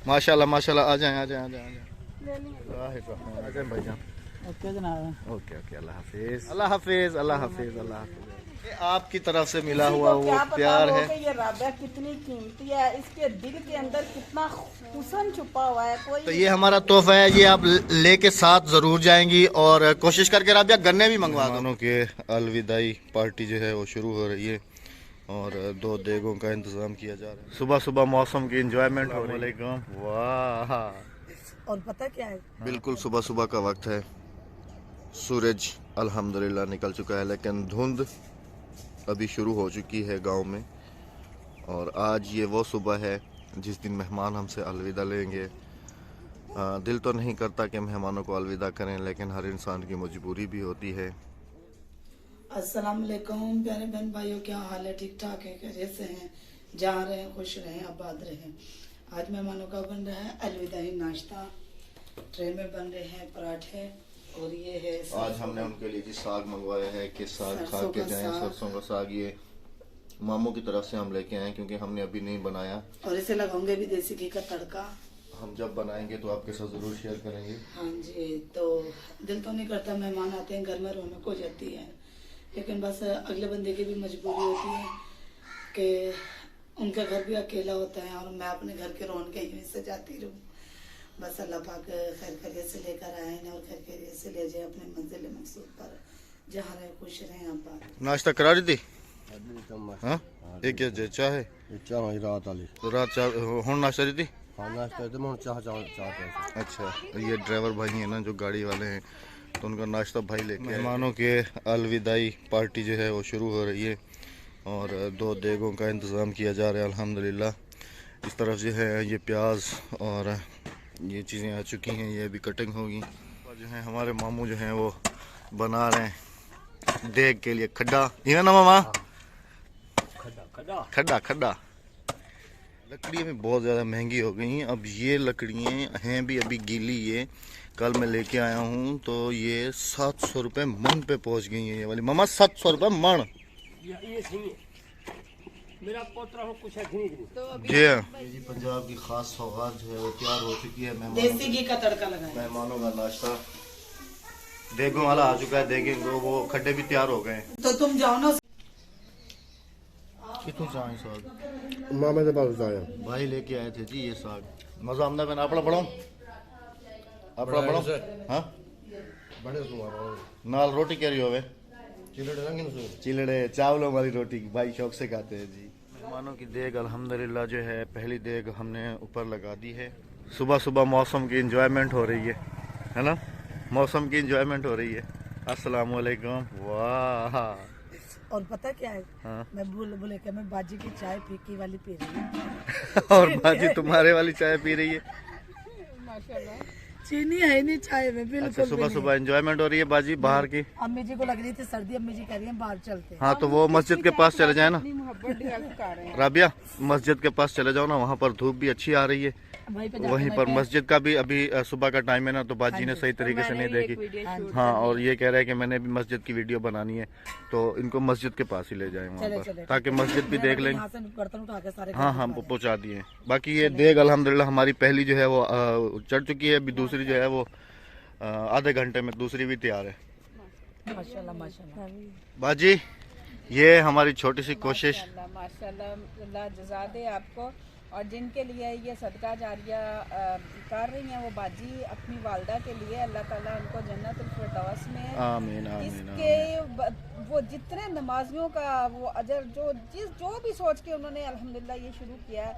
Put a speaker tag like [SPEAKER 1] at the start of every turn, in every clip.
[SPEAKER 1] माशाल्लाह माशाल्लाह, आ जाएं आ जाएं आ जाएं आ जाएं। आ जाएं भाईजान।
[SPEAKER 2] ओके जनाब।
[SPEAKER 1] ओके ओके, अल्लाह हाफिज अल्लाह हाफिज अल्लाह हाफिज अल्लाह हाफिज। ये आपकी तरफ से मिला हुआ वो प्यार है।
[SPEAKER 2] ये राबिया कितनी कीमती है, इसके दिल के अंदर कितना हुस्न छुपा हुआ है। कोई
[SPEAKER 1] तो ये हमारा तोहफा है, ये आप लेके साथ जरूर जाएंगी और कोशिश करके राबिया गन्ने भी मंगवा दो। के अलविदाई पार्टी जो है वो शुरू हो रही है और 2 देगों का इंतजाम किया जा रहा है। सुबह सुबह मौसम की एंजॉयमेंट हो रही है। वाह,
[SPEAKER 2] और पता क्या है,
[SPEAKER 1] बिल्कुल सुबह सुबह का वक्त है। सूरज अल्हम्दुलिल्लाह निकल चुका है, लेकिन धुंध अभी शुरू हो चुकी है गांव में। और आज ये वो सुबह है जिस दिन मेहमान हमसे अलविदा लेंगे। दिल तो नहीं करता कि मेहमानों को अलविदा करें, लेकिन हर इंसान की मजबूरी भी होती है।
[SPEAKER 2] अस्सलाम वालेकुम प्यारे बहन भाइयों, क्या हाल है? ठीक ठाक है, खैरियत से हैं? जहाँ रहें खुश रहें, आबाद रहें। आज मेहमानों का बन रहा है अलविदाई नाश्ता। ट्रे में बन रहे हैं पराठे और ये है
[SPEAKER 1] आज हमने उनके लिए जी साग मंगवाया है कि साग खा के जाएं। सरसों का साग ये मामू की तरफ से हम लेके आए क्योंकि हमने अभी नहीं बनाया,
[SPEAKER 2] और इसे लगाऊंगे भी देसी घी का तड़का।
[SPEAKER 1] हम जब बनाएंगे तो आपके साथ जरूर शेयर करेंगे।
[SPEAKER 2] हाँ जी, तो दिल तो नहीं करता, मेहमान आते हैं घर में रौनक हो जाती है, लेकिन बस अगले बंदे की भी मजबूरी होती है कि उनका घर भी अकेला होता है और मैं अपने घर के रौनक यूं से जाती रहूँ। बस अल्लाह पाक खैर खैरियत से लेकर आए हैं और खैर खैरियत से ले जाए अपने मंजिल मकसूद पर। जहाँ रहे खुश रहें आप।
[SPEAKER 1] नाश्ता करा दी थी? हाँ, एक क्या चाहे
[SPEAKER 3] रात वाली
[SPEAKER 1] तो रात चाह हुण नाश्ता दी थी।
[SPEAKER 3] हाँ नाश्ता तो मैं चाह चाहते
[SPEAKER 1] अच्छा, ये ड्राइवर भाई हैं ना जो गाड़ी वाले हैं, तो उनका नाश्ता भाई लेके मेहमानों के अलविदाई पार्टी जो है वो शुरू हो रही है और 2 देगों का इंतज़ाम किया जा रहा है अल्हम्दुलिल्लाह। इस तरफ जो है ये प्याज और ये चीज़ें आ चुकी हैं, ये अभी कटिंग होगी। जो है हमारे मामू जो हैं वो बना रहे हैं देग के लिए खड्डा, ये ना मामा खड्डा खड्डा। लकड़ियाँ भी बहुत ज़्यादा महंगी हो गई हैं। अब ये लकड़ियाँ हैं भी अभी गीली, ये कल मैं लेके आया हूँ तो ये 700 रुपये मन पे पहुँच गई है ये वाली। मामा 700 रुपये मन।
[SPEAKER 3] मेरा पोतरा हो कुछ है
[SPEAKER 1] जी पंजाब की खास सौगात जो है वो तैयार हो चुकी है।
[SPEAKER 2] देसी घी का तड़का लगाएं।
[SPEAKER 1] मेहमानों का नाश्ता देगों वाला आ चुका है, देखेंगे वो खड्डे भी तैयार हो गए।
[SPEAKER 2] तो तुम जाओ ना।
[SPEAKER 1] कितों चाहे साग
[SPEAKER 3] मामे के पास आया
[SPEAKER 1] भाई लेके आए थे जी ये साग। मजा आमदा मैंने अपना पढ़ो अपना पढ़ो। हाँ,
[SPEAKER 3] बड़े सुमार
[SPEAKER 1] नाल रोटी कह रही होवे
[SPEAKER 3] चिलड़े
[SPEAKER 1] चिलड़े चावलों वाली रोटी भाई शौक से खाते हैं जी। मेहमानों की देग अल्हम्दुलिल्लाह जो है पहली देग हमने ऊपर लगा दी है। सुबह सुबह मौसम की एंजॉयमेंट हो रही है ना, मौसम की एंजॉयमेंट हो रही है। अस्सलाम वालेकुम। वाह,
[SPEAKER 2] और पता क्या है,
[SPEAKER 1] हाँ।
[SPEAKER 2] मैं बोले कि मैं बाजी की चाय फीकी वाली पी रही हूँ।
[SPEAKER 1] और बाजी तुम्हारे वाली चाय पी रही है।
[SPEAKER 2] चीनी है नहीं चाय में बिल्कुल।
[SPEAKER 1] अच्छा, सुबह सुबह एंजॉयमेंट हो रही है बाजी बाहर की।
[SPEAKER 2] अम्मी जी को लग रही थी सर्दी, अम्मी जी कह रही हैं बाहर चलते हैं।
[SPEAKER 1] हाँ, तो वो मस्जिद के पास चले जाए ना राबिया, मस्जिद के पास चले जाओ ना, वहाँ पर धूप भी अच्छी आ रही है। वहीं पर मस्जिद का भी अभी सुबह का टाइम है ना, तो बाजी ने सही तरीके से नहीं देखी। हाँ, और ये कह रहा है कि मैंने भी मस्जिद की वीडियो बनानी है, तो इनको मस्जिद के पास ही ले जाएं वहाँ पर, ताकि मस्जिद भी देख लें। हाँ, हम पहुँचा दिए। बाकी ये देग अल्हम्दुलिल्लाह हमारी पहली जो है वो चढ़ चुकी है। अभी दूसरी जो है वो आधे घंटे में दूसरी भी तैयार है।
[SPEAKER 2] माशाल्लाह माशाल्लाह।
[SPEAKER 1] बाजी ये हमारी छोटी सी कोशिश।
[SPEAKER 4] माशाल्लाह, अल्लाह जज़ा दे आपको। और जिनके लिए ये सदका जारिया कर रही हैं वो बाजी अपनी वालदा के लिए, अल्लाह ताला उनको जन्नतुल फिरदौस में
[SPEAKER 1] आमीन आमीन।
[SPEAKER 4] इसके वो जितने नमाजियों का वो अजर जो भी सोच के उन्होंने अल्हम्दुलिल्लाह ये शुरू किया है,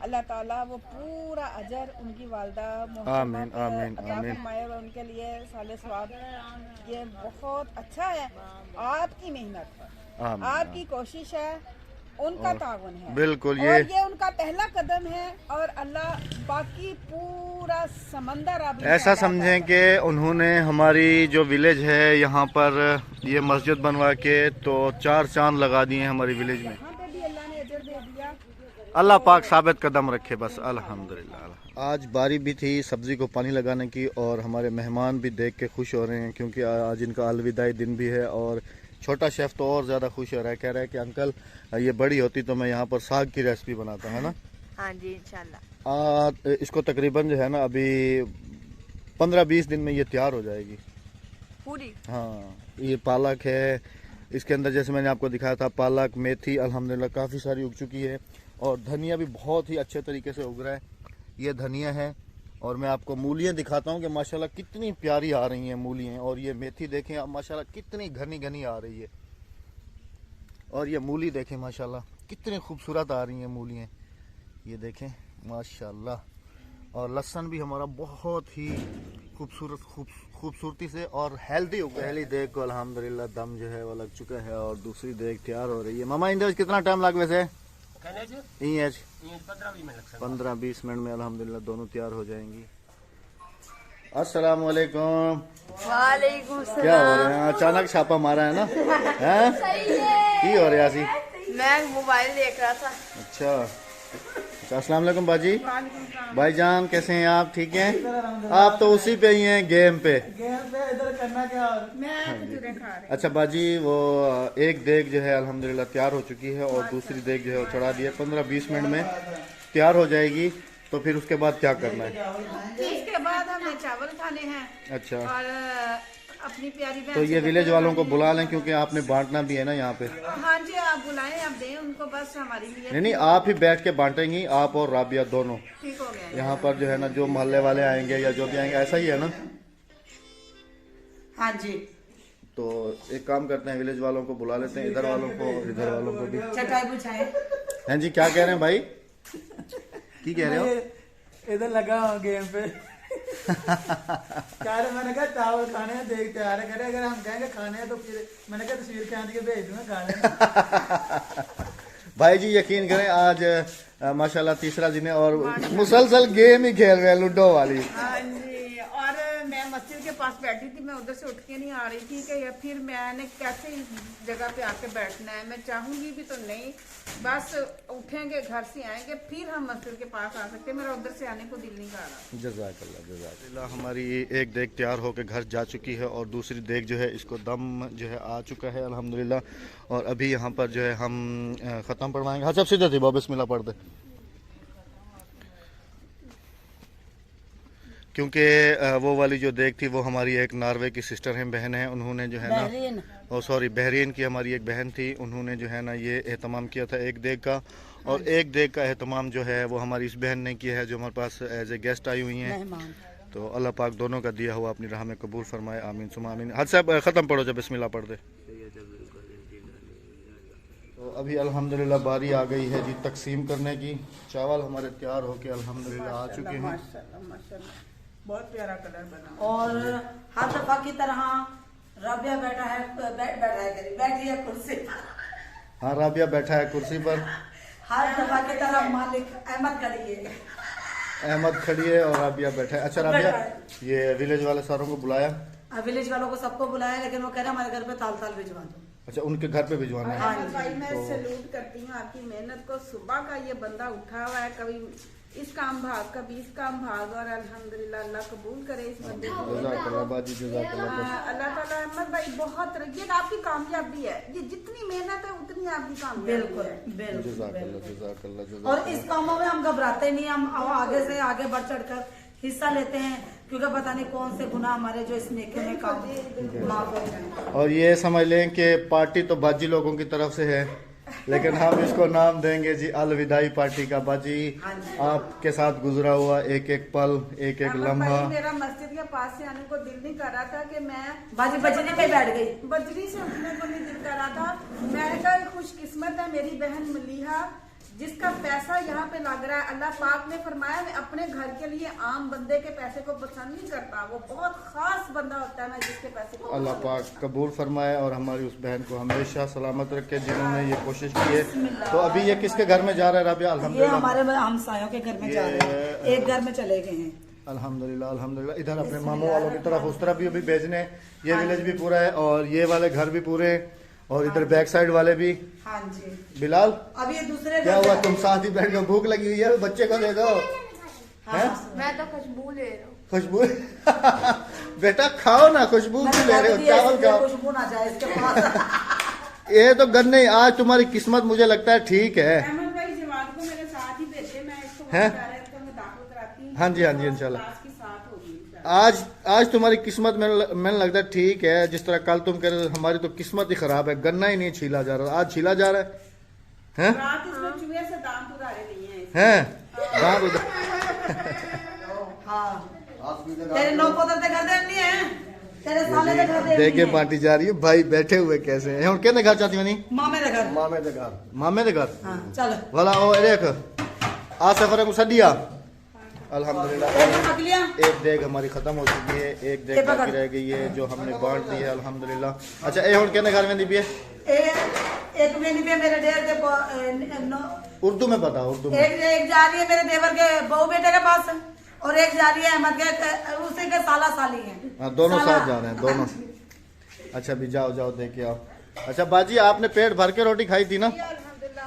[SPEAKER 4] अल्लाह ताला वो पूरा अजर उनकी वालदा
[SPEAKER 1] आमीन आमीन आमीन।
[SPEAKER 4] और उनके लिए साले सवाब ये बहुत अच्छा है। आपकी मेहनत है, आपकी कोशिश है, उनका ताउन है
[SPEAKER 1] बिल्कुल।
[SPEAKER 4] और ये उनका पहला कदम है और अल्लाह बाकी पूरा समंदर आप
[SPEAKER 1] ऐसा समझें कि उन्होंने हमारी जो विलेज है यहाँ पर ये मस्जिद बनवा के तो 4 चांद लगा दिए हैं हमारी विलेज में।
[SPEAKER 4] यहाँ पे भी अल्लाह ने अजर दे दिया।
[SPEAKER 1] अल्लाह पाक साबित कदम रखे बस अल्हम्दुलिल्लाह। आज बारी भी थी सब्ज़ी को पानी लगाने की और हमारे मेहमान भी देख के खुश हो रहे हैं क्योंकि आज इनका अलविदाई दिन भी है। और छोटा शेफ़ तो और ज़्यादा खुश हो रहा है, कह रहा है कि अंकल ये बड़ी होती तो मैं यहाँ पर साग की रेसिपी बनाता, है ना।
[SPEAKER 5] हाँ जी इंशाल्लाह।
[SPEAKER 1] इसको तकरीबन जो है ना अभी 15-20 दिन में ये तैयार हो जाएगी
[SPEAKER 4] पूरी।
[SPEAKER 1] हाँ, ये पालक है, इसके अंदर जैसे मैंने आपको दिखाया था पालक मेथी अल्हम्दुलिल्लाह काफ़ी सारी उग चुकी है, और धनिया भी बहुत ही अच्छे तरीके से उग रहा है। ये धनिया है, और मैं आपको मूलियाँ दिखाता हूँ कि माशाल्लाह कितनी प्यारी आ रही हैं मूलियाँ। और ये मेथी देखें आप माशाल्लाह कितनी घनी घनी आ रही है, और ये मूली देखें माशाल्लाह कितनी खूबसूरत आ रही हैं मूलियाँ, ये देखें माशाल्लाह। और लहसुन भी हमारा बहुत ही खूबसूरती से और हेल्दी हो गया। पहली देग को अल्हम्दुलिल्लाह दम जो है वो लग चुका है, और दूसरी देग तैयार हो रही है। मामा इंदर कितना टाइम लग वैसे? 15-20 मिनट में अल्हम्दुलिल्लाह दोनों तैयार हो जाएंगी। अस्सलाम वालेकुम।
[SPEAKER 5] वालेकुम सलाम।
[SPEAKER 1] क्या हो रहा है? अचानक छापा मारा है ना? हैं? की हो रहा है?
[SPEAKER 5] मैं मोबाइल देख रहा था।
[SPEAKER 1] अच्छा, अस्सलाम वालेकुम बाजी। भाईजान कैसे हैं आप? ठीक हैं? आप तो उसी पे ही हैं, गेम पे।
[SPEAKER 3] इधर करना क्या?
[SPEAKER 1] अच्छा बाजी, वो एक देग जो है अल्हम्दुलिल्लाह तैयार हो चुकी है, और दूसरी देग जो है वो चढ़ा दी है। 15-20 मिनट में तैयार हो जाएगी। तो फिर उसके बाद क्या करना है?
[SPEAKER 4] इसके बाद हमें चावल खाने हैं।
[SPEAKER 1] अच्छा,
[SPEAKER 4] और अपनी प्यारी बहन
[SPEAKER 1] तो ये विलेज वालों को बुला लें, क्योंकि आपने बांटना भी है ना यहाँ पे।
[SPEAKER 4] हाँ जी, आप बुलाएं, आप दें उनको, बस हमारी लिए
[SPEAKER 1] नहीं, आप ही बैठ के बांटेंगी, आप और राबिया दोनों।
[SPEAKER 4] ठीक हो गया।
[SPEAKER 1] यहाँ पर जो है ना जो मोहल्ले वाले आएंगे या जो भी आएंगे, ऐसा ही है ना?
[SPEAKER 2] हाँ जी,
[SPEAKER 1] तो एक काम करते हैं, विलेज वालों को बुला लेते हैं, इधर वालों को और इधर वालों को भी।
[SPEAKER 2] चटाई बिछाए।
[SPEAKER 1] हैं जी, क्या कह रहे हैं भाई? की कह रहे हो?
[SPEAKER 3] इधर लगा हूँ गेम पे। यार मैंने कहा चावल खाने हैं, देखते आ रहे, अगर हम कहेंगे खाने हैं तो फिर मैंने कहा तस्वीर खींच के भेज दूंगा खाने।
[SPEAKER 1] भाई जी यकीन करें, आज माशाल्लाह तीसरा दिन है और मुसलसल गेम ही खेल रहे हैं, लूडो वाली।
[SPEAKER 4] हाँ जी, और मैं मस्जिद के पास बैठी थी, मैं उधर से उठ के नहीं आ रही थी कि फिर मैंने कैसे इस जगह पे आके बैठना है। मैं चाहूंगी भी तो नहीं, बस उठेंगे घर से आएंगे फिर हम मस्जिद के पास आ सकते हैं। मेरा उधर से आने को दिल नहीं कर रहा।
[SPEAKER 1] जज़ाकल्लाह जज़ाकल्लाह। हमारी एक देग तैयार होकर घर जा चुकी है, और दूसरी देग जो है इसको दम जो है आ चुका है अल्हम्दुलिल्लाह। और अभी यहाँ पर जो है हम ख़त्म पढ़वाएंगे। हाँ सब सीधे थी, बाबा बिस्मिल्लाह पढ़ दे, क्योंकि वो वाली जो देग थी वो हमारी एक नॉर्वे की सिस्टर हैं, बहन है, उन्होंने जो है ना, और सॉरी बहरीन की हमारी एक बहन थी, उन्होंने जो है ना ये एहतमाम किया था एक देग का। और एक देग का एहतमाम जो है वो हमारी इस बहन ने किया है, जो हमारे पास एज ए गेस्ट आई हुई हैं। तो अल्लाह पाक दोनों का दिया हुआ अपनी राह में कबूल फरमाए, आमीन सुमा आमीन। हद साहब ख़त्म पढ़ो, जब बिस्मिल्लाह पढ़ दे। तो अभी अल्हम्दुलिल्लाह बारी आ गई है जी तकसीम करने की। चावल हमारे तैयार होके अल्हम्दुलिल्लाह आ चुके हैं।
[SPEAKER 4] माशाल्लाह, बहुत प्यारा कलर बना।
[SPEAKER 2] और हर दफा की तरह राबिया बैठी है कुर्सी पर।
[SPEAKER 1] हाँ, राबिया बैठा है कुर्सी पर।
[SPEAKER 2] हर दफा की तरह मालिक अहमद खड़ी है।
[SPEAKER 1] अहमद खड़ी है और राबिया बैठा है। अच्छा राबिया, ये विलेज वाले सारों को बुलाया?
[SPEAKER 2] विलेज वालों को सबको बुलाया, लेकिन वो कह रहे हमारे घर पे ताल भिजवा दो।
[SPEAKER 1] अच्छा, उनके घर पे भिजवाना है।
[SPEAKER 4] अहमद भाई, मैं सैल्यूट करती हूँ आपकी मेहनत को। सुबह का ये बंदा उठा हुआ है, कभी इस काम भाग कभी इस काम भाग, और अल्हम्दुलिल्लाह अल्लाह कबूल करे इस बंदे को।
[SPEAKER 1] जज़ाकल्लाह बाजी, जज़ाकल्लाह।
[SPEAKER 4] अल्लाह ताला अहमद भाई बहुत तरक्की, आपकी कामयाबी है। ये जितनी मेहनत है उतनी आपकी कामयाबी है।
[SPEAKER 2] बिल्कुल
[SPEAKER 1] जज़ाकल्लाह जज़ाकल्लाह
[SPEAKER 2] और
[SPEAKER 1] जज़ाकल्लाह।
[SPEAKER 2] इस कामों में हम घबराते नहीं, हम आगे से आगे बढ़ चढ़ कर हिस्सा लेते हैं, क्योंकि पता नहीं कौन से गुनाह हमारे जो इस नेकी में काम माफ हो जाए।
[SPEAKER 1] और ये समझ लें कि पार्टी तो बाजी लोगों की तरफ से है, लेकिन हम इसको नाम देंगे जी अलविदाई पार्टी का। बाजी आपके साथ गुजरा हुआ एक एक पल, एक एक लम्हा।
[SPEAKER 4] मेरा मस्जिद के पास से आने को दिल नहीं कर रहा था कि मैं
[SPEAKER 2] बाजी बजरी पे बैठ गई।
[SPEAKER 4] बजरी से उठने को नहीं दिल कर रहा था। मैंने कहा खुशकिस्मत है मेरी बहन मलीहा, जिसका पैसा यहाँ पे लग रहा है। अल्लाह पाक ने फरमाया मैं अपने घर के लिए आम बंदे के पैसे को पसंद नहीं करता, वो बहुत खास बंदा होता है मैं जिसके पैसे को।
[SPEAKER 1] अल्लाह पाक कबूल फरमाए और हमारी उस बहन को हमेशा सलामत रखे जिन्होंने ये कोशिश की है। तो अभी ये किसके घर में जा रहा है राबिया?
[SPEAKER 2] ये
[SPEAKER 1] अल्हम्दुलिल्लाह
[SPEAKER 2] हमारे हमसायों के घर में जा रहे हैं, एक घर में चले गए हैं।
[SPEAKER 1] अल्हम्दुलिल्लाह अल्हम्दुलिल्लाह। इधर अपने मामू वालों की तरफ, उस तरफ भी अभी भेजने, ये विलेज भी पूरा है और ये वाले घर भी पूरे, और इधर बैक साइड वाले भी।
[SPEAKER 2] हाँ जी।
[SPEAKER 1] बिलाल
[SPEAKER 2] अब ये दूसरे
[SPEAKER 1] क्या हुआ, तुम साथ ही बैठ कर भूख लगी हुई है, बच्चे को दे दो। हैं?
[SPEAKER 5] मैं तो खुशबू ले रहा हूँ।
[SPEAKER 1] खुशबू बेटा खाओ ना, खुशबू भी ले रहे हो, चावल खाओ।
[SPEAKER 2] खुशबू ना जाए इसके पास।
[SPEAKER 1] ये तो गन्ने, आज तुम्हारी किस्मत मुझे लगता है ठीक है।
[SPEAKER 4] अहमद भाई जवाब को मेरे साथ ही भेजे, मैं इसको
[SPEAKER 1] हैं?
[SPEAKER 4] जाती हूँ।
[SPEAKER 1] हाँ जी, हाँ जी, इंशाल्लाह।
[SPEAKER 4] क्लास की 7 होगी।
[SPEAKER 1] आज तुम्हारी किस्मत मैंने लगता है ठीक है, जिस तरह कल तुम कह रहे थे हमारी तो किस्मत ही खराब है, गन्ना ही नहीं छीला जा रहा, आज छीला जा रहा है
[SPEAKER 4] रात इसमें चूहे से दांत उधारे नहीं है।
[SPEAKER 1] हैं दांत उधर।
[SPEAKER 2] तेरे नौ पोते ते घर दे नहीं है, तेरे साले दे घर दे
[SPEAKER 1] देखे पार्टी जा रही है, भाई बैठे हुए कैसे हैं। हुन कहने घर चाहती नहीं
[SPEAKER 2] मामे दे घर।
[SPEAKER 1] मामे दे घर
[SPEAKER 2] हाँ चल
[SPEAKER 1] वाला ओ देख आ सफर को सदिया अल्हम्दुलिल्लाह।
[SPEAKER 2] पक लिया।
[SPEAKER 1] एक देग हमारी खत्म हो चुकी है, एक देग बाकी रह गई है जो हमने बांट दी है अल्हम्दुलिल्लाह। अच्छा ए हुन कहने घर में दी भी है
[SPEAKER 2] एक में नहीं पे मेरे डेर के
[SPEAKER 1] उर्दू में पता, उर्दू में
[SPEAKER 2] एक जा रही है मेरे देवर के बहू बेटे के पास और एक जा रही है अहमद के उसी के साला साली है।
[SPEAKER 1] हाँ दोनों साथ जा रहे हैं दोनों। अच्छा भी जाओ जाओ दे के आओ। अच्छा बाजी आपने पेट भर के रोटी खाई थी ना?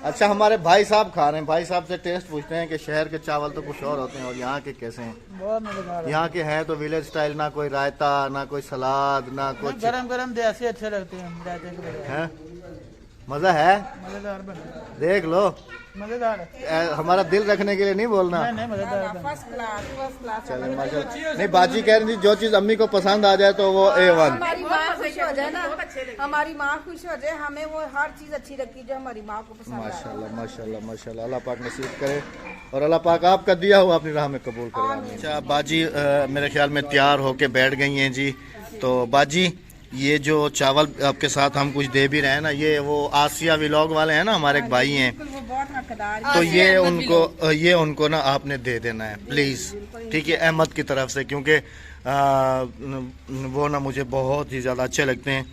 [SPEAKER 1] अच्छा हमारे भाई साहब खा रहे हैं, भाई साहब से टेस्ट पूछते हैं कि शहर के चावल तो कुछ और होते हैं और यहाँ के कैसे हैं।
[SPEAKER 3] बहुत मजेदार है।
[SPEAKER 1] यहाँ के हैं तो विलेज स्टाइल, ना कोई रायता ना कोई सलाद ना कुछ
[SPEAKER 3] गरम गरम देसी अच्छे लगते हैं रायते के बगैर।
[SPEAKER 1] है। मजा है,
[SPEAKER 3] मजेदार बने,
[SPEAKER 1] देख लो
[SPEAKER 3] मजेदार है।
[SPEAKER 1] हमारा दिल रखने के लिए नहीं बोलना।
[SPEAKER 3] नहीं मजेदार बने।
[SPEAKER 4] First class.
[SPEAKER 1] चले माशा नहीं बाजी कह रही थी जो चीज अम्मी को पसंद आ जाए तो वो A1।
[SPEAKER 4] हमारी माँ खुश हो जाए ना, हमारी माँ खुश हो जाए, हमें वो हर चीज अच्छी लगती है जो हमारी माँ को पसंद आए।
[SPEAKER 1] माशाल्लाह माशाल्लाह माशाल्लाह, अल्लाह पाक नसीब करे और अल्लाह पाक आपका दिया हुआ अपनी राह में कबूल करे। अच्छा बाजी मेरे ख्याल में तैयार होके बैठ गई हैं जी। तो बाजी ये जो चावल आपके साथ हम कुछ दे भी रहे हैं ना, ये वो आसिया व्लॉग वाले हैं ना, हमारे एक भाई हैं,
[SPEAKER 4] वो बहुत हकदार है।
[SPEAKER 1] तो ये उनको ना आपने दे देना है प्लीज़, ठीक है, अहमद की तरफ से, क्योंकि वो ना मुझे बहुत ही ज़्यादा अच्छे लगते हैं,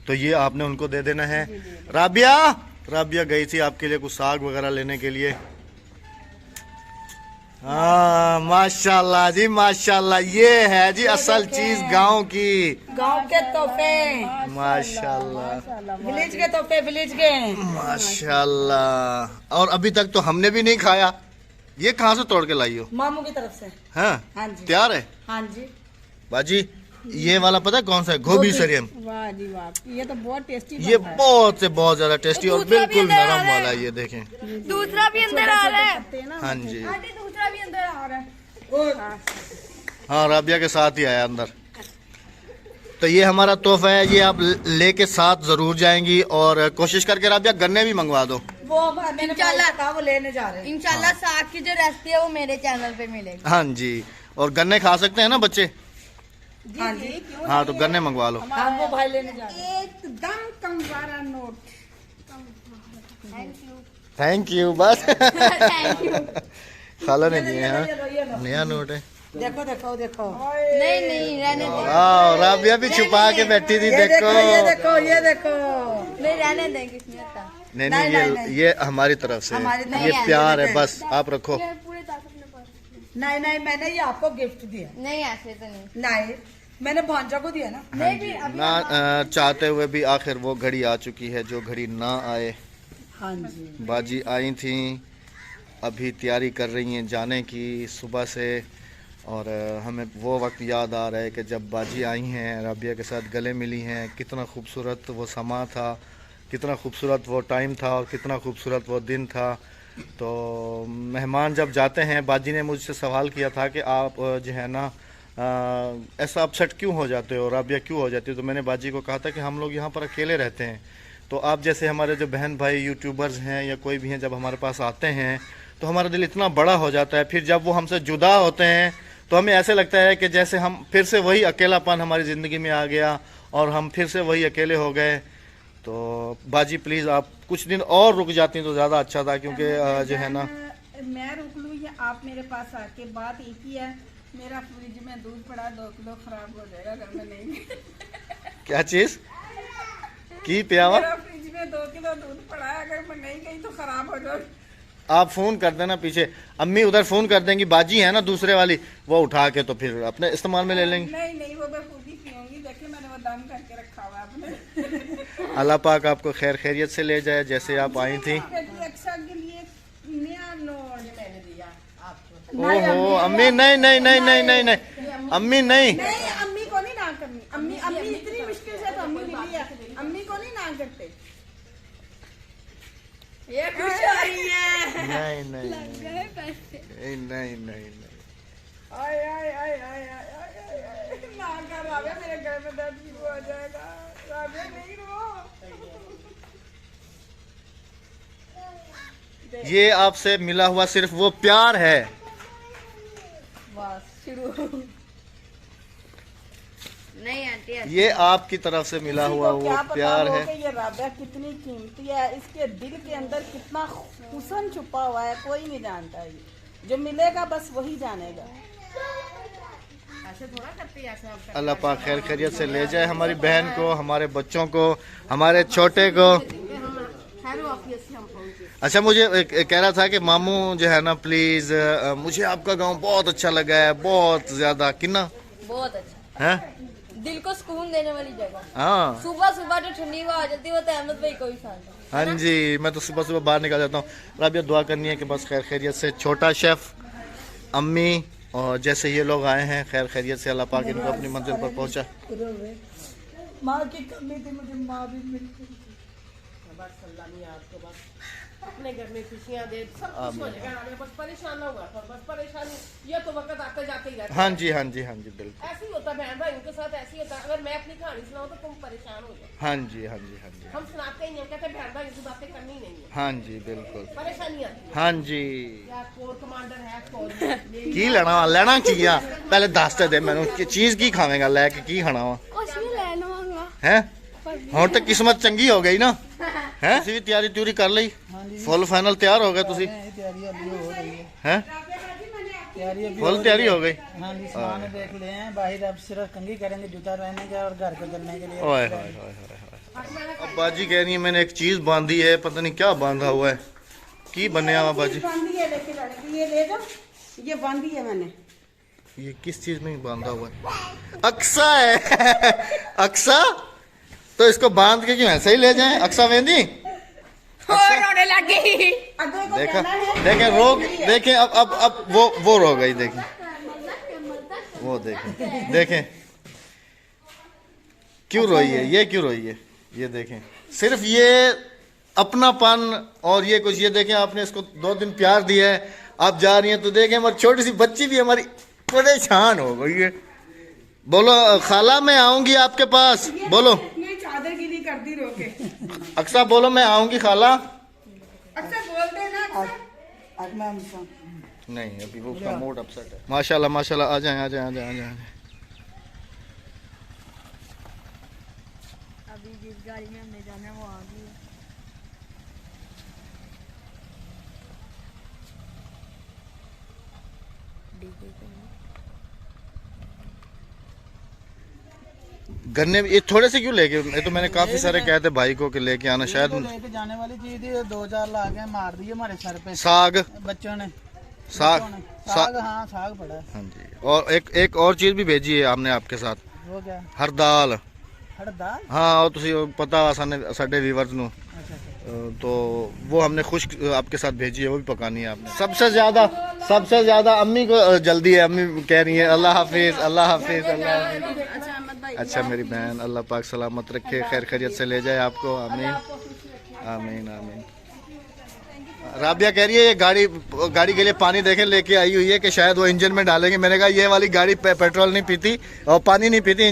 [SPEAKER 1] तो ये आपने उनको दे देना है। राबिया गई थी आपके लिए कुछ साग वगैरह लेने के लिए। हाँ माशाल्लाह जी माशाल्लाह, ये है जी असल चीज गांव की,
[SPEAKER 2] गांव के तोहफे,
[SPEAKER 1] माशाल्लाह
[SPEAKER 2] विलेज के तोहफे, विलेज के
[SPEAKER 1] माशाल्लाह। और अभी तक तो हमने भी नहीं खाया, ये कहाँ से तोड़ के लाई हो?
[SPEAKER 2] मामू की तरफ से।
[SPEAKER 1] हाँ
[SPEAKER 2] हाँ जी
[SPEAKER 1] तैयार है
[SPEAKER 2] हाँ जी।
[SPEAKER 1] बाजी ये वाला पता है कौन सा है? गोभी सरियम।
[SPEAKER 4] वाह जी वाह, ये तो बहुत टेस्टी
[SPEAKER 1] ये बहुत से बहुत ज्यादा टेस्टी और बिल्कुल नरम वाला है, ये देखें।
[SPEAKER 5] दूसरा भी अंदर आ रहा है।
[SPEAKER 1] हाँ जी
[SPEAKER 5] दूसरा भी अंदर आ रहा है।
[SPEAKER 1] हाँ राबिया के साथ ही आया अंदर। तो ये हमारा तोहफा है, ये आप लेके साथ जरूर जाएंगी और कोशिश करके राबिया गन्ने भी मंगवा दो।
[SPEAKER 2] वो मैंने
[SPEAKER 5] इंशाल्लाह
[SPEAKER 2] कहा वो लेने जा रहे हैं।
[SPEAKER 5] इंशाल्लाह साग की जो रेसिपी है वो मेरे चैनल पे मिलेगी।
[SPEAKER 1] हाँ जी, और गन्ने खा सकते हैं ना बच्चे?
[SPEAKER 2] हाँ जी
[SPEAKER 1] हाँ तो गन्ने मंगवा लो।
[SPEAKER 2] हाँ वो भाई लेने जा रहे हैं।
[SPEAKER 4] एकदम कम वाला नोट।
[SPEAKER 1] थैंक यू बस
[SPEAKER 5] थैंक यू।
[SPEAKER 1] खाला ने दिए हैं,
[SPEAKER 2] ये लो, ये लो।
[SPEAKER 1] नया नोट है।
[SPEAKER 2] देखो देखो देखो
[SPEAKER 5] नहीं नहीं रहने दे,
[SPEAKER 1] वाह राबिया भी छुपा के बैठी थी,
[SPEAKER 2] ये
[SPEAKER 1] देखो।
[SPEAKER 2] ये देखो ये देखो।
[SPEAKER 5] नहीं रहने देंगे इसमें आता।
[SPEAKER 1] नहीं
[SPEAKER 2] नहीं,
[SPEAKER 1] नहीं
[SPEAKER 2] नहीं,
[SPEAKER 1] ये हमारी तरफ से
[SPEAKER 2] हमारी
[SPEAKER 1] है,
[SPEAKER 2] तरफ
[SPEAKER 1] ये
[SPEAKER 5] से।
[SPEAKER 1] प्यार है, बस आप रखो।
[SPEAKER 5] पूरे ताकत अपने पास।
[SPEAKER 2] नहीं नहीं मैंने ये आपको गिफ्ट दिया।
[SPEAKER 5] नहीं ऐसे तो नहीं।
[SPEAKER 2] नहीं मैंने भांजा को दिया ना।
[SPEAKER 5] नहीं भी अभी
[SPEAKER 1] ना चाहते हुए भी आखिर वो घड़ी आ चुकी है जो घड़ी ना आए।
[SPEAKER 2] हाँ जी
[SPEAKER 1] बाजी आई थी, अभी तैयारी कर रही हैं जाने की सुबह से, और हमें वो वक्त याद आ रहा है कि जब बाजी आई हैं, राबिया के साथ गले मिली हैं, कितना खूबसूरत वो समा था, कितना खूबसूरत वो टाइम था और कितना खूबसूरत वो दिन था। तो मेहमान जब जाते हैं, बाजी ने मुझसे सवाल किया था कि आप जो है ना ऐसा अपसेट क्यों हो जाते हो, राबिया क्यों हो जाती है? तो मैंने बाजी को कहा था कि हम लोग यहाँ पर अकेले रहते हैं, तो आप जैसे हमारे जो बहन भाई यूट्यूबर्स हैं या कोई भी हैं, जब हमारे पास आते हैं तो हमारा दिल इतना बड़ा हो जाता है, फिर जब वो हमसे जुदा होते हैं तो हमें ऐसे लगता है कि जैसे हम फिर से वही अकेलापन हमारी ज़िंदगी में आ गया और हम फिर से वही अकेले हो गए। तो बाजी प्लीज़ आप कुछ दिन और रुक जाती तो ज़्यादा अच्छा था, क्योंकि जो है ना
[SPEAKER 4] मैं रुक लूँ या आप मेरे पास आके, बात एक ही है, मेरा फ्रिज में दूध पड़ा 2 किलो खराब हो जाएगा अगर मैं नहीं।
[SPEAKER 1] क्या चीज़ की प्यावा?
[SPEAKER 4] मेरा फ्रिज में 2 किलो दूध पड़ा है, अगर मैं नहीं गई तो खराब हो जाए।
[SPEAKER 1] आप फ़ोन कर देना पीछे, अम्मी उधर फ़ोन कर देंगी, बाजी है ना दूसरे वाली, वो उठा के तो फिर अपने इस्तेमाल में ले लेंगे।
[SPEAKER 4] नहीं नहीं वो मैं खुद ही पीऊंगी, देखिए मैंने वो दम करके रखा हुआ है अपने।
[SPEAKER 1] अल्लाह पाक आपको खैर खैरियत से ले जाए, जैसे आप आई थी।
[SPEAKER 4] रक्षा के लिए नया नोट मैंने दिया आपको।
[SPEAKER 1] ओहो अम्मी नहीं नहीं नहीं नहीं नहीं नहीं अम्मी नहीं,
[SPEAKER 4] नहीं अम्मी को नहीं ना करनी, अम्मी अम्मी इतनी मुश्किल से तो अम्मी मिली है, अम्मी को नहीं ना करते।
[SPEAKER 5] ये खुश हो रही है।
[SPEAKER 1] नहीं नहीं नहीं नहीं नहीं नहीं।
[SPEAKER 4] मेरे घर में दर्द शुरू हो जाएगा। राबिया नहीं रो।
[SPEAKER 1] ये आपसे मिला हुआ सिर्फ वो प्यार है।
[SPEAKER 5] बस शुरू। नहीं आंटी ऐसे।
[SPEAKER 1] ये आपकी तरफ से मिला हुआ
[SPEAKER 4] किसी को
[SPEAKER 1] वो
[SPEAKER 4] क्या पता
[SPEAKER 1] प्यार
[SPEAKER 4] हो
[SPEAKER 1] है।
[SPEAKER 4] कि ये राबिया कितनी कीमती है, इसके दिल के अंदर कितना हुस्न छुपा हुआ है, कोई नहीं जानता। ये जो मिलेगा बस वही जानेगा। ऐसे थोड़ा करते हैं, ऐसे आप करते हैं।
[SPEAKER 1] अल्लाह पाक खैर खैरियत से ले जाए हमारी बहन को, हमारे बच्चों को, हमारे छोटे को। अच्छा, मुझे कह रहा था कि मामू जो है ना, प्लीज मुझे आपका गांव बहुत अच्छा लगा है, बहुत ज्यादा। किन्ना
[SPEAKER 5] बहुत अच्छा
[SPEAKER 1] है?
[SPEAKER 5] दिल को सुकून देने वाली जगह।
[SPEAKER 1] हाँ
[SPEAKER 5] सुबह सुबह जो ठंडी हवा आ जाती है वो तो अहमद भाई को ही शान है।
[SPEAKER 1] हाँ जी, मैं तो सुबह सुबह बाहर निकल जाता हूँ। राबिया दुआ करनी है कि बस खैर खैरियत से छोटा शेफ, अम्मी और जैसे ये लोग आए हैं खैर खैरियत से अल्लाह पाक इनको अपनी मंजिल पर पहुंचा।
[SPEAKER 4] माँ की कमी थी, मुझे माँ भी मिल गई। बस अल्लाह ने आपको बस अपने घर में खुशियाँ दे, सब कुछ हो जाएगा। हमें बस परेशान ना हुआ कर, बस परेशानी ये तो वक्त आते जाते ही रहता है।
[SPEAKER 1] हाँ जी, हाँ जी, हाँ जी, बिल्कुल।
[SPEAKER 4] ऐसे ही होता है बहन भाई के साथ, ऐसे ही होता है। अगर मैं अपनी कहानी सुनाऊं तो तुम परेशान हो जाओ।
[SPEAKER 1] हाँ जी, हाँ जी, हाँ जी,
[SPEAKER 4] हम सुनाते ही नहीं, हम कहते हैं बहन भाई की बातें करनी ही नहीं है,
[SPEAKER 1] हाँ जी, बिल्कुल।
[SPEAKER 4] परेशानी आती है।
[SPEAKER 1] हाँ जी,
[SPEAKER 4] या कोर कमांडर है, कोर
[SPEAKER 1] की लेना चाहिए पहले दस ते दे मैनू कि चीज की खावेगा लैके की खाना वा है। ਹੁਣ तो किस्मत चंगी हो गई ना है। ਤੁਸੀਂ ਵੀ ਤਿਆਰੀ ਤਿਉਰੀ ਕਰ ਲਈ? फुल फाइनल तैयार हो गए ਤੁਸੀਂ?
[SPEAKER 3] तैयारी अभी हो रही है।
[SPEAKER 1] हैं?
[SPEAKER 3] तैयारी अभी
[SPEAKER 1] फुल तैयारी हो गई?
[SPEAKER 3] हाँ जी, सामान देख ले हैं बाहर। अब सिर्फ कंघी करेंगे जूता रहने का और घर को चलने के लिए।
[SPEAKER 1] ओए होए होए होए। अब बाजी कह रही है मैंने एक चीज बांधी है, पता नहीं क्या बांधा हुआ है। की बनया हुआ बाजी?
[SPEAKER 4] बांधी है, लेके लड़की ये ले जाओ, ये बांधी है मैंने।
[SPEAKER 1] ये किस चीज में बांधा हुआ है? अक्सा है अक्सा, तो इसको बांध के क्यों ऐसे ही ले जाएं? अक्सा वेंदी
[SPEAKER 5] रोने लग गई।
[SPEAKER 1] देखा, देखें रोक, देखें अब वो रो गई। देखें वो, देखें देखें क्यों रोई है, ये क्यों रोई है? ये देखें, सिर्फ ये अपनापन और ये कुछ। ये देखें, आपने इसको 2 दिन प्यार दिया है, आप जा रही हैं तो देखें हमारी छोटी सी बच्ची भी हमारी परेशान हो गई है। बोलो खाला मैं आऊंगी आपके पास, बोलो।
[SPEAKER 4] चादर गिरी कर दी रोके।
[SPEAKER 1] अक्सा बोलो मैं आऊंगी खाला।
[SPEAKER 4] अक्सर बोलते हैं ना,
[SPEAKER 1] नहीं अभी वो उसका मूड अपसेट है। माशाल्लाह माशाल्लाह, आ जाए आ जाए आ जाए आ जाए।
[SPEAKER 5] अभी जिस गाड़ी में हमने जाना है वो आ गई है।
[SPEAKER 1] गन्ने ये थोड़े से क्यों लेके? ये तो मैंने काफी सारे कहे थे भाई को कि लेके आना, शायद
[SPEAKER 3] लेके जाने वाली चीज थी। 2-4 ला के मार दिए हमारे सर पे
[SPEAKER 1] साग।
[SPEAKER 3] बच्चों ने
[SPEAKER 1] साग
[SPEAKER 3] साग हाँ साग पड़ा है।
[SPEAKER 1] हाँ जी, और एक और चीज भी भेजी है हमने आपके साथ,
[SPEAKER 3] वो क्या?
[SPEAKER 1] हर दाल।
[SPEAKER 3] हर दाल?
[SPEAKER 1] हाँ, और तुसी पता साडे व्यूअर्स नु,
[SPEAKER 3] अच्छा अच्छा।
[SPEAKER 1] तो वो हमने खुश्क आपके साथ भेजी है, वो भी पकानी है आपने। सबसे ज्यादा अम्मी को जल्दी है। अम्मी कह रही है अल्लाह हाफिज अल्लाह हाफिज अल्लाह हाफिज। अच्छा मेरी बहन, अल्लाह पाक सलामत रखे, खैर खैरियत से ले जाए आपको। आमीन आमीन आमीन। राबिया कह रही है ये गाड़ी के लिए पानी देखे लेके आई हुई है कि शायद वो इंजन में डालेंगे। मैंने कहा ये वाली गाड़ी पेट्रोल नहीं पीती और पानी नहीं पीती,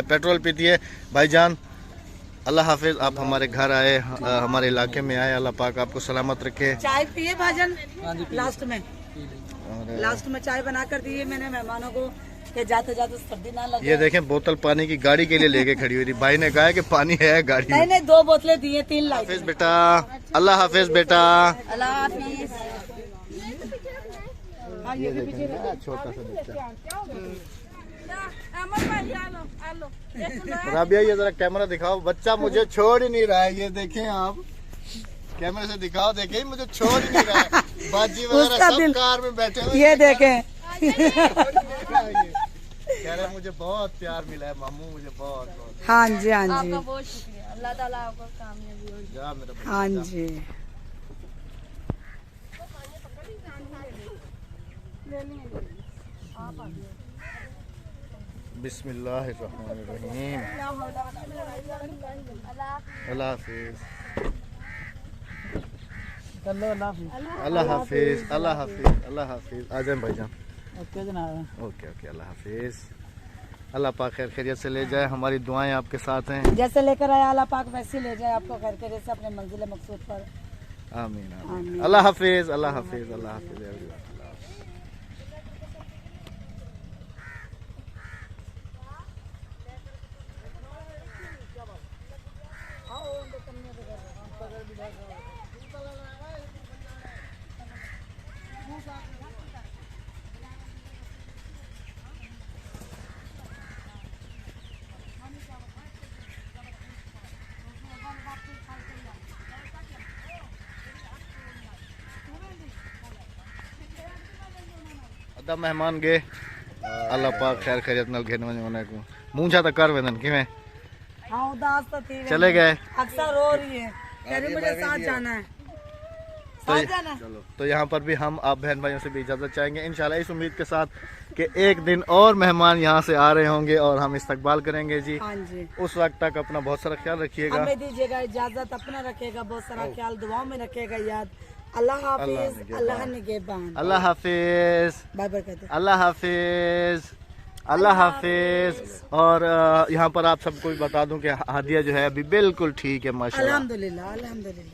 [SPEAKER 1] पेट्रोल पीती है। भाईजान अल्लाह हाफिज, आप हमारे घर आए, हमारे इलाके में आए, अल्लाह पाक आपको सलामत रखे।
[SPEAKER 2] चाय पिए भाजन लास्ट में चाय बना कर दिए मैंने मेहमानों को कि जाते जाते सर्दी ना लगे।
[SPEAKER 1] ये देखें बोतल पानी की गाड़ी के लिए लेके खड़ी हुई थी। भाई ने कहा है कि पानी है गाड़ी में।
[SPEAKER 2] नहीं 2 बोतलें दिए, 3 लाई।
[SPEAKER 1] हाफिज बेटा, अल्लाह हाफिज बेटा।
[SPEAKER 5] अल्लाह हाफिज।
[SPEAKER 1] ये देखें छोटा सा बच्चा। राबिया ये जरा कैमरा दिखाओ, बच्चा मुझे छोड़ ही नहीं रहा है। ये देखें आप कैमरे से दिखाओ, देखें मुझे छोड़ ही नहीं रहा है। बाजी वगैरह सब कार में बैठे हुए,
[SPEAKER 2] ये देखें।
[SPEAKER 1] कह रहे मुझे बहुत प्यार मिला है मामू, मुझे बहुत बहुत।
[SPEAKER 2] हाँ जी हाँ जी
[SPEAKER 5] आपका बहुत शुक्रिया, अल्लाह ताला आपको कामयाबी हो।
[SPEAKER 1] जा मेरा बच्चा,
[SPEAKER 2] हाँ
[SPEAKER 1] जा।
[SPEAKER 2] जी।
[SPEAKER 1] बिस्मिल्लाहिर्रहमानिर्रहीम। अल्लाह हाफिज
[SPEAKER 3] चलो अल्लाह हाफिज।
[SPEAKER 1] अल्लाह हाफिज अल्लाह हाफिज अल्लाह हाफिज। आ जाए भाईजान।
[SPEAKER 3] ओके जनाब।
[SPEAKER 1] ओके ओके, अल्लाह हाफिज। अल्लाह पाक खैर खैरियत से ले जाए, हमारी दुआएं आपके साथ हैं।
[SPEAKER 2] जैसे लेकर आया अल्लाह पाक वैसे ले जाए आपको घर के जैसे अपने मंजिल मकसूद पर।
[SPEAKER 1] आमीन आमीन। अल्लाह हाफिज, अल्लाह हाफिज, अल्लाह हाफिज। अदा मेहमान गए, अल्लाह पाक खैर खैरियत नाल घेन वने को मूंछा तो कर वेंदन किवें
[SPEAKER 2] हाँ उदास तो थी
[SPEAKER 1] चले गए।
[SPEAKER 2] अक्सर रो रही है, कह रही मुझे साथ जाना है, साथ जाना है।
[SPEAKER 1] तो यहाँ पर भी हम आप बहन भाइयों से भी इजाजत चाहेंगे इंशाल्लाह, इस उम्मीद के साथ कि एक दिन और मेहमान यहाँ से आ रहे होंगे और हम इस्तकबाल करेंगे जी।
[SPEAKER 2] हाँ जी,
[SPEAKER 1] उस वक्त तक अपना बहुत सारा ख्याल रखिएगा।
[SPEAKER 2] हमें दीजिएगा इजाजत, अपना रखेगा बहुत सारा ख्याल, दुआओं में रखेगा याद। अल्लाह हाफिज, अल्लाह निगहबान।
[SPEAKER 1] अल्लाह हाफिज,
[SPEAKER 2] बाय बाय कहते हैं।
[SPEAKER 1] अल्लाह हाफिज, अल्लाह हाफिज। और यहाँ पर आप सबको भी बता दूं कि हादिया जो है अभी बिल्कुल ठीक है माशाल्लाह।
[SPEAKER 2] अल्हम्दुलिल्लाह अल्हम्दुलिल्लाह।